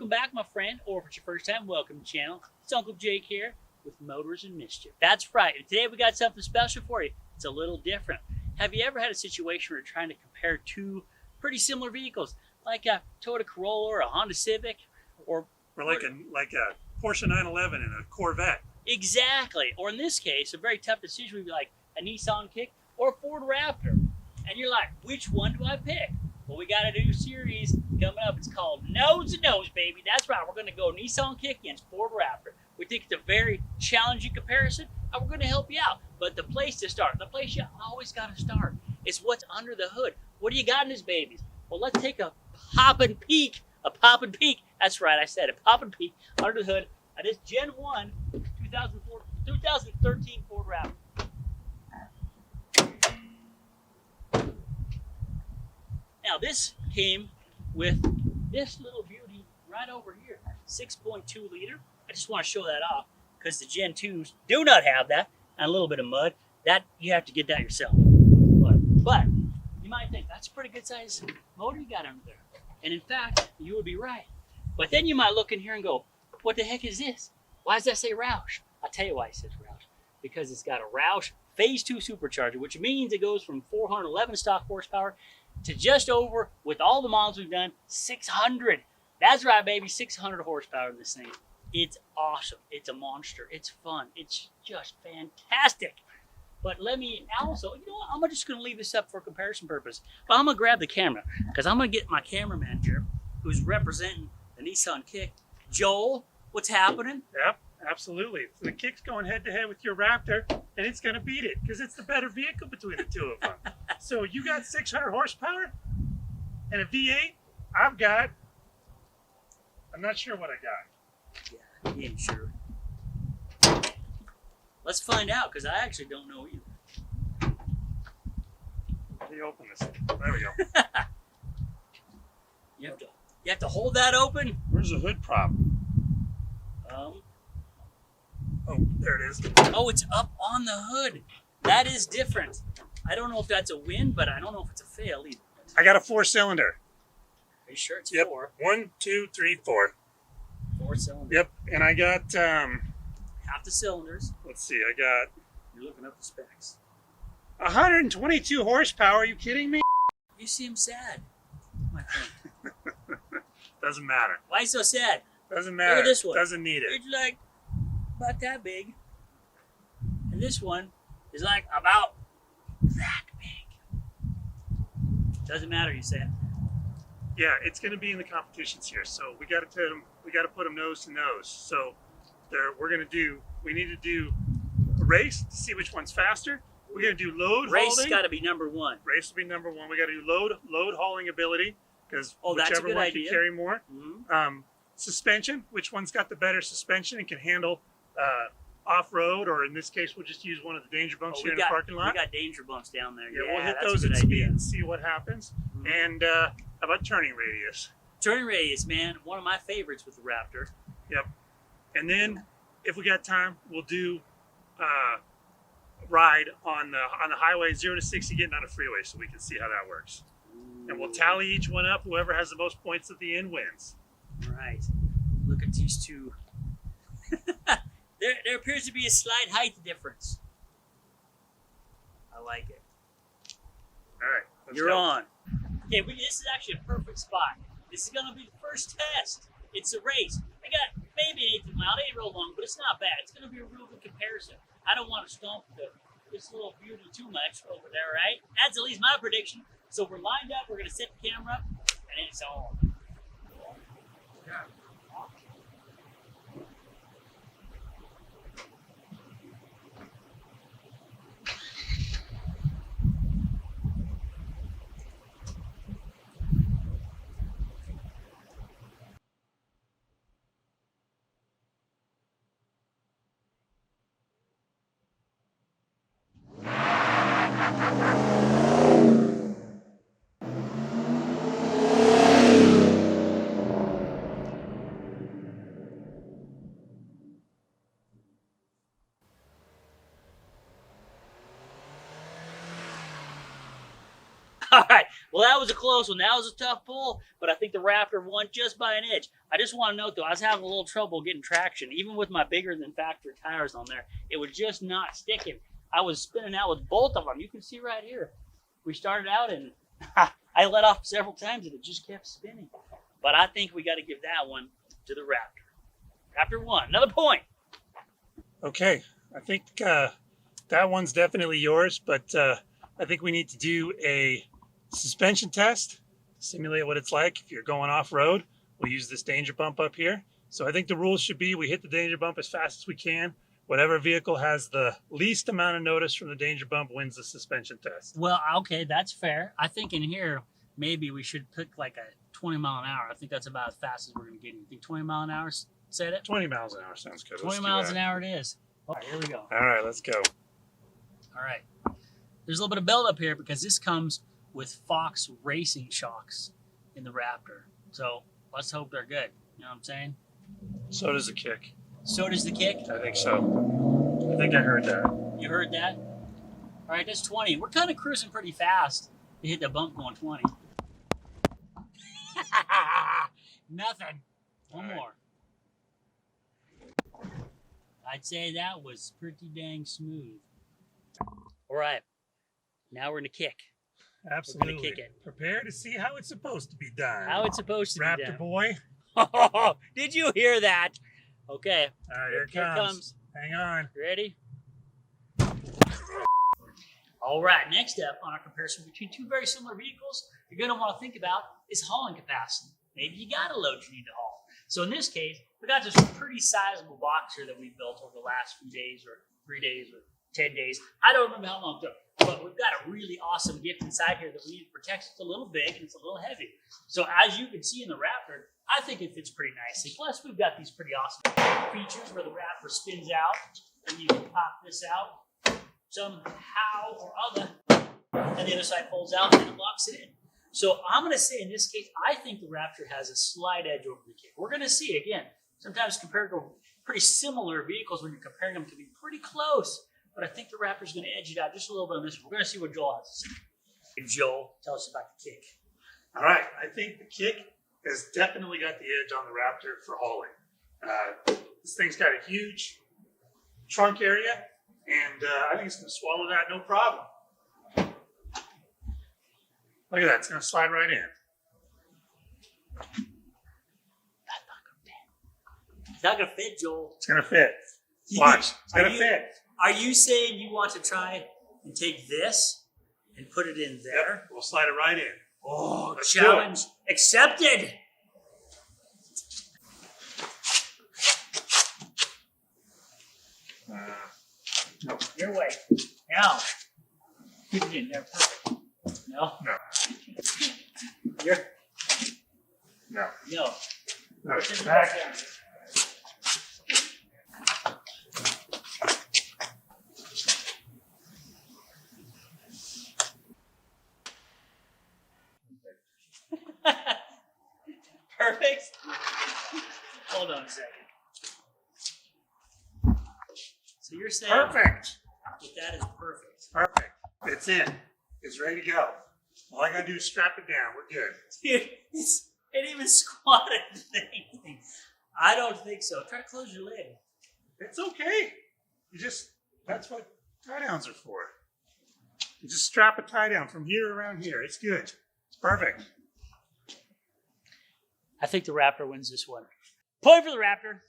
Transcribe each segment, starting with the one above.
Welcome back, my friend, or if it's your first time, welcome to the channel. It's Uncle Jake here with Motors and Mischief. That's right, and today we got something special for you. It's a little different. Have you ever had a situation where you're trying to compare two pretty similar vehicles, like a Toyota Corolla or a Honda Civic, or like a Porsche 911 and a Corvette? Exactly. Or in this case, a very tough decision would be like a Nissan Kicks or a Ford Raptor. And you're like, which one do I pick? Well, we got a new series coming up. It's called Nose to Nose, baby. That's right. We're going to go Nissan Kicks against Ford Raptor. We think it's a very challenging comparison, and we're going to help you out. But the place to start, the place you always got to start, is what's under the hood. What do you got in these babies? Well, let's take a poppin' peek. A poppin' peek. That's right. I said a poppin' peek under the hood of this Gen 1 2013 Ford Raptor. Now this came with this little beauty right over here, 6.2 liter. I just want to show that off because the Gen 2s do not have that, and a little bit of mud. That you have to get that yourself. But you might think that's a pretty good size motor you got under there. And in fact, you would be right. But then you might look in here and go, what the heck is this? Why does that say Roush? I'll tell you why it says Roush. Because it's got a Roush Phase 2 supercharger, which means it goes from 411 stock horsepower to just over, with all the models we've done, 600. That's right, baby, 600 horsepower in this thing. It's awesome. It's a monster. It's fun. It's just fantastic. But let me also, you know what, I'm just going to leave this up for comparison purpose. But I'm going to grab the camera because I'm going to get my cameraman here who's representing the Nissan Kicks. Joel, what's happening? Yep, absolutely. So the Kicks going head to head with your Raptor, and it's going to beat it because it's the better vehicle between the two of them. So you got 600 horsepower and a V8. I'm not sure what I got. Yeah, he ain't sure. Let's find out because I actually don't know either. Let me open this. There we go. You have to hold that open. Where's the hood prop? Oh, there it is. Oh, it's up on the hood. That is different. I don't know if that's a win, but I don't know if it's a fail either. I got a 4-cylinder. Are you sure it's Yep. 4? 1, 2, 3, 4. 4 cylinders. Yep. And I got half the cylinders. let's see, I got You're looking up the specs. 122 horsepower. Are you kidding me? You seem sad, my friend. Doesn't matter. Why so sad? Doesn't matter. Look at this one. Doesn't need it. It's like about that big. And this one is like about that big. Doesn't matter, you say. Yeah, it's going to be in the competitions here, so we got to put them nose to nose. So we need to do a race to see which one's faster. We're going to do load Race hauling. got to be number 1. Race will be number 1. We got to do load hauling ability because that's a whichever good one idea. can carry more. Mm-hmm. Suspension, which one's got the better suspension and can handle off-road, or in this case, we'll just use one of the danger bumps here in the parking lot. We got danger bumps down there. Yeah, we'll hit that's those a good at speed idea. and see what happens. Mm-hmm. And how about turning radius? Turning radius, man, one of my favorites with the Raptor. Yep. And then, if we got time, we'll do ride on the highway 0 to 60 getting on a freeway, so we can see how that works. Ooh. And we'll tally each one up. Whoever has the most points at the end wins. All right. Look at these two. There appears to be a slight height difference. I like it. All right. You're on. Okay, this is actually a perfect spot. This is going to be the first test. It's a race. I got maybe an 1/8 mile. It ain't real long, but it's not bad. It's going to be a real good comparison. I don't want to stomp this little beauty too much over there, right? That's at least my prediction. So we're lined up. We're going to set the camera up, and it's on. Yeah. Well, that was a close one. That was a tough pull, but I think the Raptor won just by an inch. I just want to note, though, I was having a little trouble getting traction. Even with my bigger than factory tires on there, it was just not sticking. I was spinning out with both of them. You can see right here. We started out and I let off several times and it just kept spinning. But I think we got to give that one to the Raptor. Raptor won. Another point. Okay, I think that one's definitely yours, but I think we need to do a suspension test to simulate what it's like if you're going off-road. We'll use this danger bump up here. So I think the rules should be we hit the danger bump as fast as we can. Whatever vehicle has the least amount of notice from the danger bump wins the suspension test. Well, okay, that's fair. I think in here, maybe we should pick like a 20 mile an hour. I think that's about as fast as we're going to get. You think 20 mile an hour said it? 20 miles an hour sounds good. 20 miles an hour it is. All right, here we go. All right, let's go. All right. There's a little bit of buildup here because this comes with Fox racing shocks in the Raptor. So let's hope they're good. You know what I'm saying? So does the kick. So does the kick? I think so. I think I heard that. You heard that? All right, that's 20. We're kind of cruising pretty fast to hit the bump going 20. Nothing. One more. I'd say that was pretty dang smooth. All right. Now we're going to kick. Absolutely. We're going to kick it. Prepare to see how it's supposed to be done. How it's supposed to be Raptor done. boy. Oh, did you hear that? Okay. All right, here it comes. Hang on. Ready? All right, next up on our comparison between two very similar vehicles, you're going to want to think about is hauling capacity. Maybe you got a load you need to haul. So in this case, we got this pretty sizable box here that we built over the last few days or 3 days or 10 days. I don't remember how long it took, but we've got a really awesome gift inside here that we need to protect. It's a little big and it's a little heavy. So as you can see in the Raptor, I think it fits pretty nicely. Plus, we've got these pretty awesome features where the Raptor spins out and you can pop this out somehow or other, and the other side folds out and it locks it in. So I'm going to say in this case, I think the Raptor has a slight edge over the kick. We're going to see, again, sometimes compared to pretty similar vehicles, when you're comparing them, to be pretty close. But I think the Raptor's going to edge it out just a little bit on this one. We're going to see what Joel has to say. Hey, Joel, tell us about the kick. All right, I think the kick has definitely got the edge on the Raptor for hauling. This thing's got a huge trunk area, and I think it's going to swallow that no problem. Look at that, it's going to slide right in. That's not going to fit. It's not going to fit, Joel. It's going to fit. Watch, it's going to fit. Are you saying you want to try and take this and put it in there? Yep, we'll slide it right in. Oh, Let's challenge accepted. No. Your way. Now, keep it in there. Perfect. No? No. You're, No. no. No, it's back. Perfect? Hold on a second. So you're saying Perfect. that is perfect. Perfect. It's in. It's ready to go. All I gotta do is strap it down. We're good. Dude, it even squatted anything. I don't think so. Try to close your lid. It's okay. That's what tie downs are for. You just strap a tie down from here around here. It's good. It's perfect. I think the Raptor wins this one. Point for the Raptor.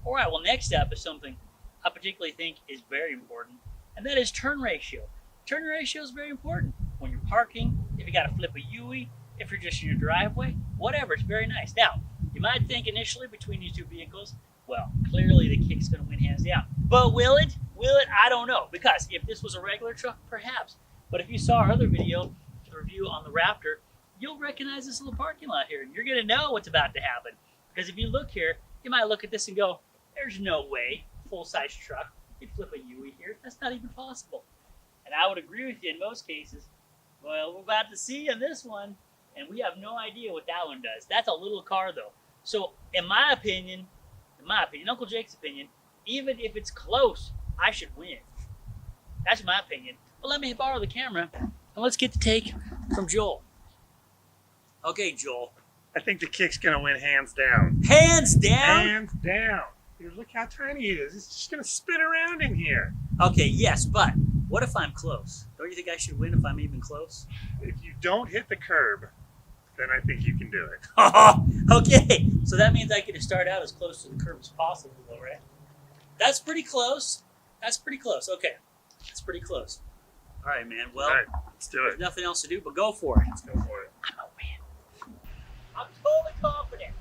All right, well, next up is something I particularly think is very important, and that is turn ratio. Turn ratio is very important. When you're parking, if you got to flip a U-ey, if you're just in your driveway, whatever, it's very nice. Now, you might think initially between these two vehicles, well, clearly the Kick's going to win hands down. But will it? Will it? I don't know. Because if this was a regular truck, perhaps. But if you saw our other video, the review on the Raptor, you'll recognize this little parking lot here. And you're going to know what's about to happen. Because if you look here, you might look at this and go, there's no way, full-size truck, you'd flip a U-ey here. That's not even possible. And I would agree with you in most cases. Well, we're about to see in this one, and we have no idea what that one does. That's a little car, though. So, in my opinion, Uncle Jake's opinion, even if it's close, I should win. That's my opinion. But let me borrow the camera, and let's get to take from Joel. Okay, Joel. I think the Kick's gonna win hands down. Hands down? Hands down. Dude, look how tiny it is. It's just gonna spin around in here. Okay, yes, but what if I'm close? Don't you think I should win if I'm even close? If you don't hit the curb, then I think you can do it. Okay, so that means I get to start out as close to the curb as possible, though, right? That's pretty close. That's pretty close. Okay, that's pretty close. All right, man. Well, All right, let's do there's it. nothing else to do but go for it. Let's go for it. I'm gonna win. I'm totally confident.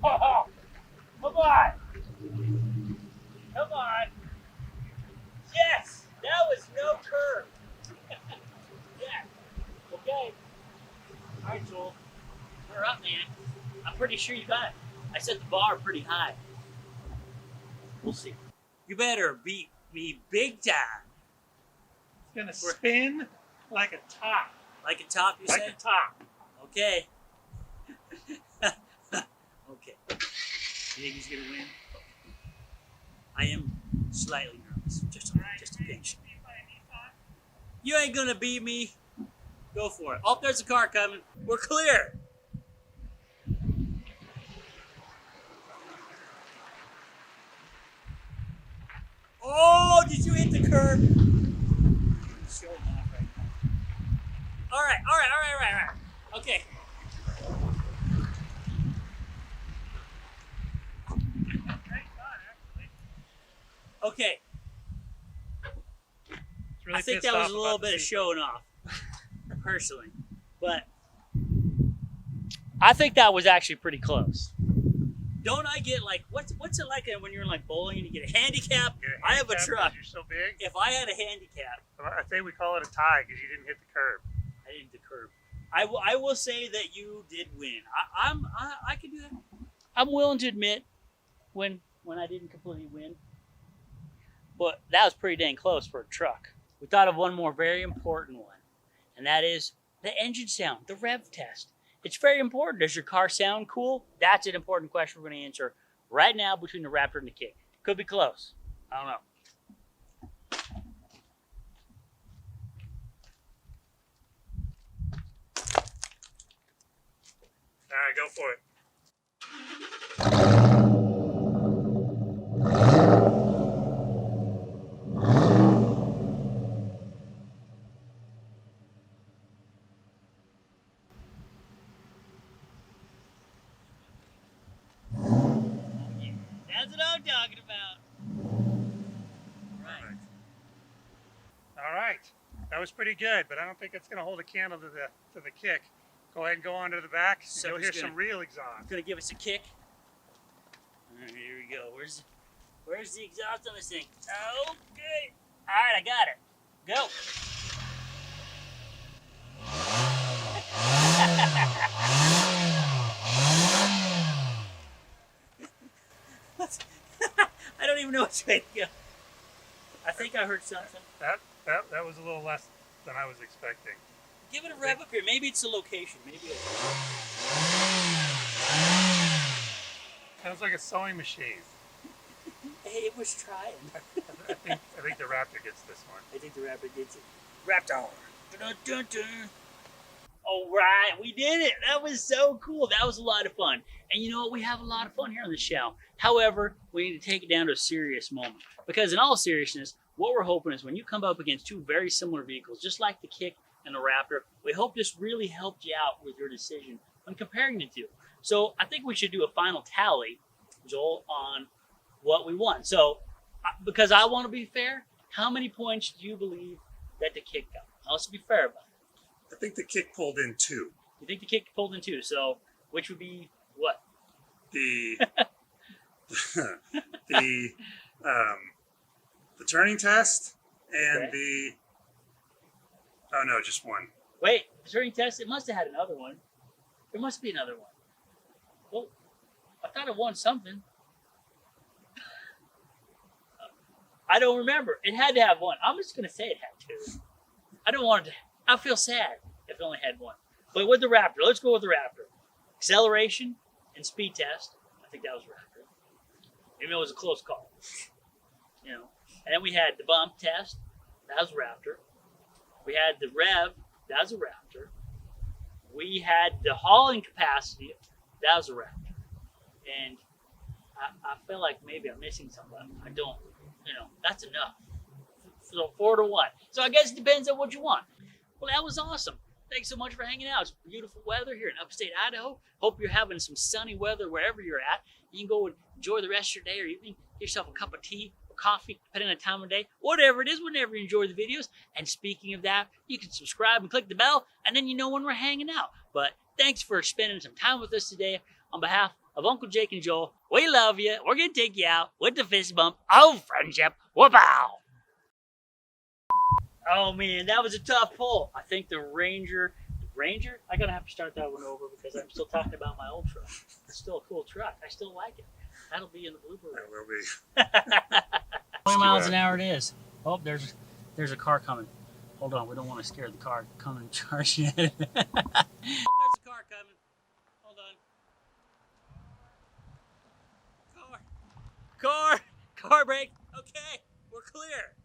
Oh, come on. Come on. Yes, that was no curve. Yeah. Okay. All right, Joel. You're up, man. I'm pretty sure you got it. I set the bar pretty high. We'll see. You better beat me big time. It's gonna spin like a top. Like a top, you Like say? a top. Okay. Okay. You think he's gonna win? I am slightly nervous. Just a pinch. You ain't gonna beat me. Go for it. Oh, there's a car coming. We're clear. Oh, did you hit the curb? Showing off right now. All right. Okay. Okay. It's really I think pissed that was off a little about the bit of seat. showing off, personally. But I think that was actually pretty close. Don't I get like, what's it like when you're like bowling and you get a handicap? Get I have a handicap truck. 'cause You're so big. If I had a handicap, I think we call it a tie because you didn't hit the curb. I didn't hit the curb. I will say that you did win. I can do that. I'm willing to admit when I didn't completely win. But that was pretty dang close for a truck. We thought of one more very important one, and that is the engine sound, the rev test. It's very important. Does your car sound cool? That's an important question we're going to answer right now between the Raptor and the Kick. Could be close. I don't know. All right, go for it. That's what I'm talking about. Right. All right. That was pretty good, but I don't think it's going to hold a candle to the Kick. Go ahead and go on to the back. So You'll he's hear gonna- some real exhaust. Gonna give us a kick. All right, here we go. Where's the exhaust on this thing? Okay. All right, I got it. Go. I don't even know which way to go. I think I heard something. That was a little less than I was expecting. Give it a rev up here. Maybe it's the location. Maybe it's... Sounds like a sewing machine. Hey, it was trying. I think the Raptor gets this one. I think the Raptor gets it. Raptor. Dun, dun, dun. All right, we did it. That was so cool. That was a lot of fun. And you know what? We have a lot of fun here on the show. However, we need to take it down to a serious moment. Because in all seriousness, what we're hoping is when you come up against two very similar vehicles, just like the Kick and the Raptor, we hope this really helped you out with your decision on comparing the two. So I think we should do a final tally, Joel, on what we won. So, because I want to be fair, how many points do you believe that the Kick got? Now, let's be fair about it. I think the Kick pulled in 2. You think the Kick pulled in 2, so which would be what? The the turning test and Okay. oh no, just one. Wait, the turning test, it must have had another one. There must be another one. Well, I thought it won something. I don't remember. It had to have one. I'm just going to say it had 2. I don't want it to. I feel sad if it only had one. But with the Raptor, let's go with the Raptor. Acceleration and speed test. I think that was Raptor. Even though it was a close call. You know. And then we had the bump test. That was Raptor. We had the rev. That was a Raptor. We had the hauling capacity. That was a Raptor. And I feel like maybe I'm missing something. I don't. You know, that's enough. So 4 to 1. So I guess it depends on what you want. Well, that was awesome. Thanks so much for hanging out. It's beautiful weather here in upstate Idaho. Hope you're having some sunny weather wherever you're at. You can go and enjoy the rest of your day or evening. Get yourself a cup of tea or coffee, depending on the time of day. Whatever it is, whenever you enjoy the videos. And speaking of that, you can subscribe and click the bell, and then you know when we're hanging out. But thanks for spending some time with us today. On behalf of Uncle Jake and Joel, we love you. We're going to take you out with the fist bump of friendship. Whoop-ow! Oh man, that was a tough pull. I think the Ranger, I gotta have to start that one over because I'm still talking about my old truck. It's still a cool truck. I still like it. That'll be in the blooper reel. That will be. 20 miles an hour it is. Oh, there's a car coming. Hold on, we don't want to scare the car coming and charging at it. There's a car coming. Hold on. Car brake. Okay, we're clear.